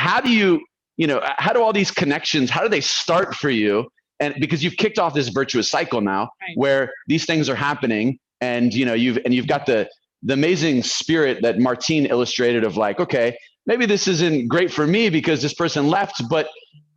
how do you, how do all these connections, how do they start for you? And because you've kicked off this virtuous cycle now, where these things are happening, and you've got the amazing spirit that Martine illustrated of like, okay, maybe this isn't great for me because this person left, but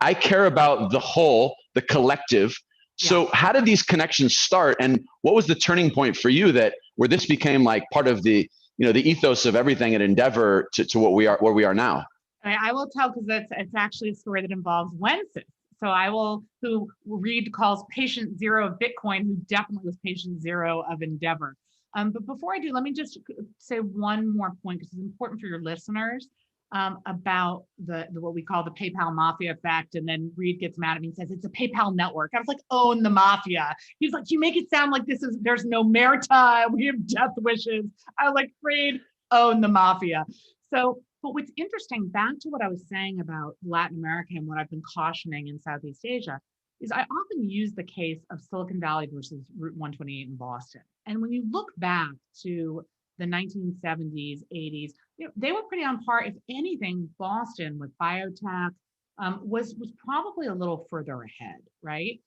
I care about the whole, the collective. So how did these connections start, and what was the turning point for you where this became like part of the ethos of everything at Endeavor to where we are now? I will tell, because it's actually a story that involves Wences. So who Reed calls patient zero of Bitcoin, who definitely was patient zero of Endeavor. But before I do, let me just say one more point, because it's important for your listeners, about the what we call the PayPal mafia effect. And then Reed gets mad at me and says, it's a PayPal network. I was like, own the mafia. He's like, you make it sound like there's no maritime, we have death wishes. I was like, Reed, own the mafia. But what's interesting, back to what I was saying about Latin America and what I've been cautioning in Southeast Asia, is I often use the case of Silicon Valley versus Route 128 in Boston. And when you look back to the 1970s, 80s, they were pretty on par. If anything, Boston with biotech was probably a little further ahead, right?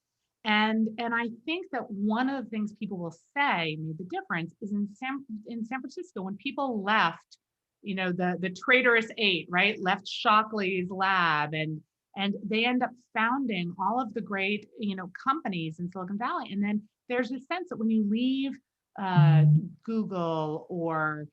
And I think that one of the things people will say made the difference is in San Francisco, when people left, the traitorous eight, right, left Shockley's lab, and they end up founding all of the great, companies in Silicon Valley. And then there's a sense that when you leave Google or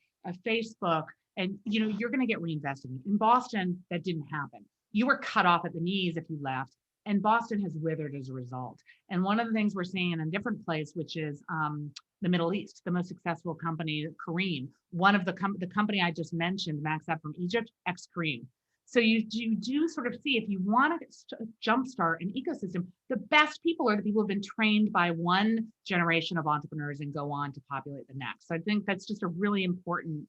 Facebook, and you're going to get reinvested. In Boston, that didn't happen. You were cut off at the knees if you left, and Boston has withered as a result. And one of the things we're seeing in a different place, which is the Middle East, the most successful company, Careem, one of the company I just mentioned, MaxApp from Egypt, ex-Careem. So you do sort of see, if you want to jumpstart an ecosystem, the best people are the people who have been trained by one generation of entrepreneurs and go on to populate the next. So I think that's just a really important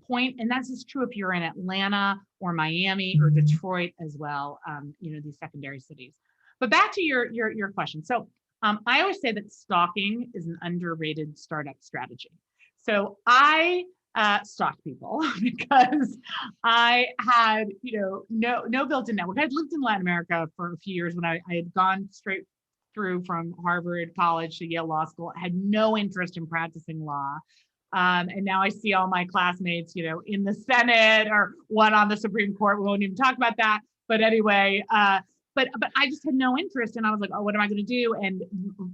point. And that's just true if you're in Atlanta or Miami or Detroit as well, these secondary cities. But back to your question. So I always say that stalking is an underrated startup strategy. So I stalked people because I had, no built-in network. I'd lived in Latin America for a few years when I had gone straight through from Harvard College to Yale Law School. I had no interest in practicing law. And now I see all my classmates, in the Senate or one on the Supreme Court. We won't even talk about that. But anyway, but I just had no interest. And I was like, oh, what am I going to do? And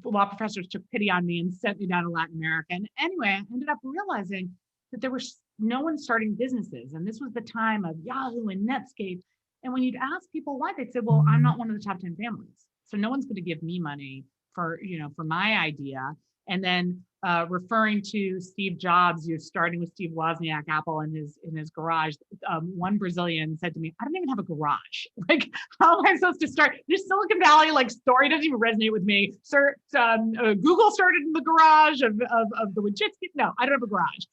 law professors took pity on me and sent me down to Latin America. And anyway, I ended up realizing that there was no one starting businesses. And this was the time of Yahoo and Netscape. And when you'd ask people why, they'd say, well, I'm not one of the top 10 families. So no one's going to give me money for my idea. And then referring to Steve Jobs, you're starting with Steve Wozniak, Apple, in his garage. One Brazilian said to me, I don't even have a garage. Like, how am I supposed to start? This Silicon Valley story doesn't even resonate with me. Sir, Google started in the garage of the Wojcicki. No, I don't have a garage.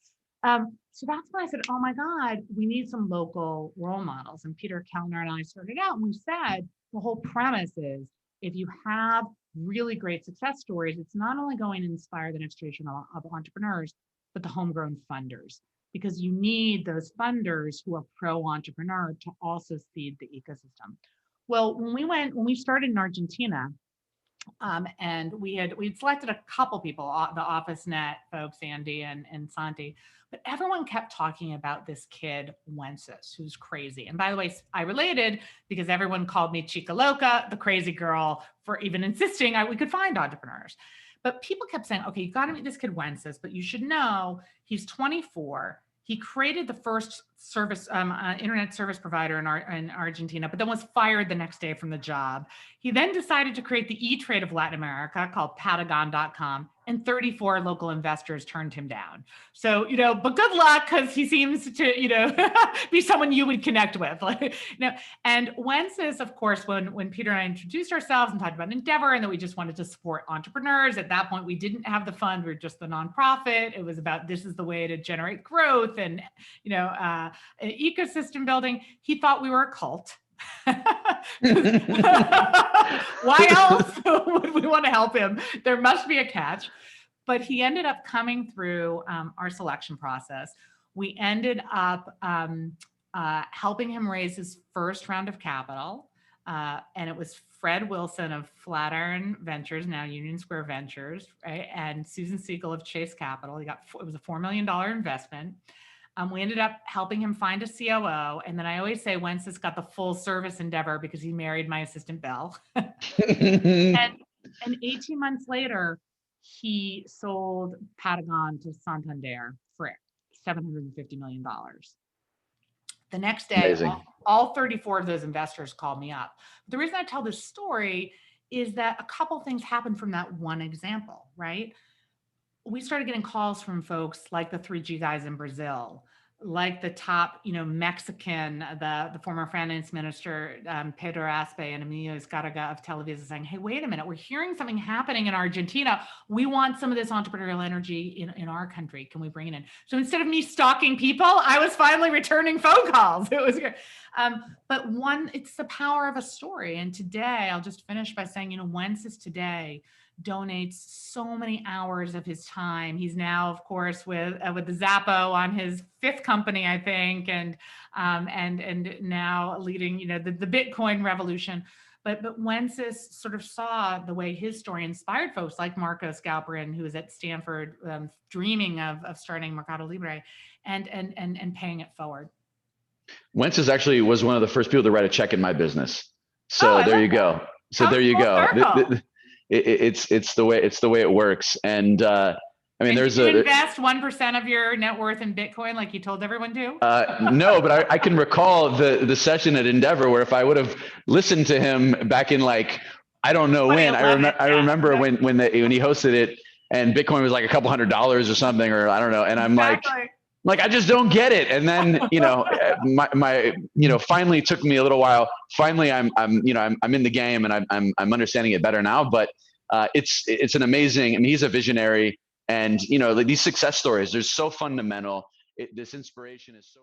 So that's when I said, oh my God, we need some local role models. And Peter Kellner and I started out, and we said the whole premise is, if you have really great success stories, it's not only going to inspire the next generation of entrepreneurs, but the homegrown funders, because you need those funders who are pro-entrepreneur to also seed the ecosystem. Well, when we started in Argentina, and we'd selected a couple people, the OfficeNet folks, Andy and Santi, but everyone kept talking about this kid, Wences, who's crazy. And by the way, I related because everyone called me Chica Loca, the crazy girl, for even insisting we could find entrepreneurs. But people kept saying, okay, you got to meet this kid, Wences, but you should know he's 24. He created the first internet service provider in Argentina, but then was fired the next day from the job. He then decided to create the E-Trade of Latin America called Patagon.com, and 34 local investors turned him down. So, but good luck, because he seems to, be someone you would connect with. And Wences, of course, when Peter and I introduced ourselves and talked about Endeavor and that we just wanted to support entrepreneurs, at that point, we didn't have the fund. We were just the nonprofit. It was about, this is the way to generate growth and, ecosystem building. He thought we were a cult. Why else would we want to help him? There must be a catch. But he ended up coming through our selection process. We ended up helping him raise his first round of capital. And it was Fred Wilson of Flatiron Ventures, now Union Square Ventures, right? And Susan Siegel of Chase Capital. It was a $4 million investment. We ended up helping him find a COO. And then I always say Wences got the full service endeavor because he married my assistant, Bill. and 18 months later, he sold Patagon to Santander for $750 million. The next day, all 34 of those investors called me up. The reason I tell this story is that a couple things happened from that one example, right? We started getting calls from folks like the 3G guys in Brazil, like the top, Mexican, the former finance minister, Pedro Aspe and Emilio Escarga of Televisa, saying, hey, wait a minute, we're hearing something happening in Argentina. We want some of this entrepreneurial energy in our country. Can we bring it in? So instead of me stalking people, I was finally returning phone calls. It was good. But it's the power of a story. And today, I'll just finish by saying, Wences today donates so many hours of his time. He's now, of course, with the Zappo on his 5th company, I think, and now leading, the Bitcoin revolution. But Wences sort of saw the way his story inspired folks like Marcos Galperin, who was at Stanford, dreaming of starting Mercado Libre, and paying it forward. Wences actually was one of the first people to write a check in my business. So there you go. So there you go. It's the way it works. And there's you invest 1% of your net worth in Bitcoin like you told everyone to? No, but I can recall the session at Endeavor where if I would have listened to him back in I don't know when, I remember when he hosted it and Bitcoin was like a couple $100 or something, or I don't know. And I'm like, I just don't get it. And then, my finally took me a little while. Finally, I'm in the game and I'm understanding it better now, but it's an amazing, he's a visionary and, these success stories, they're so fundamental. This inspiration is so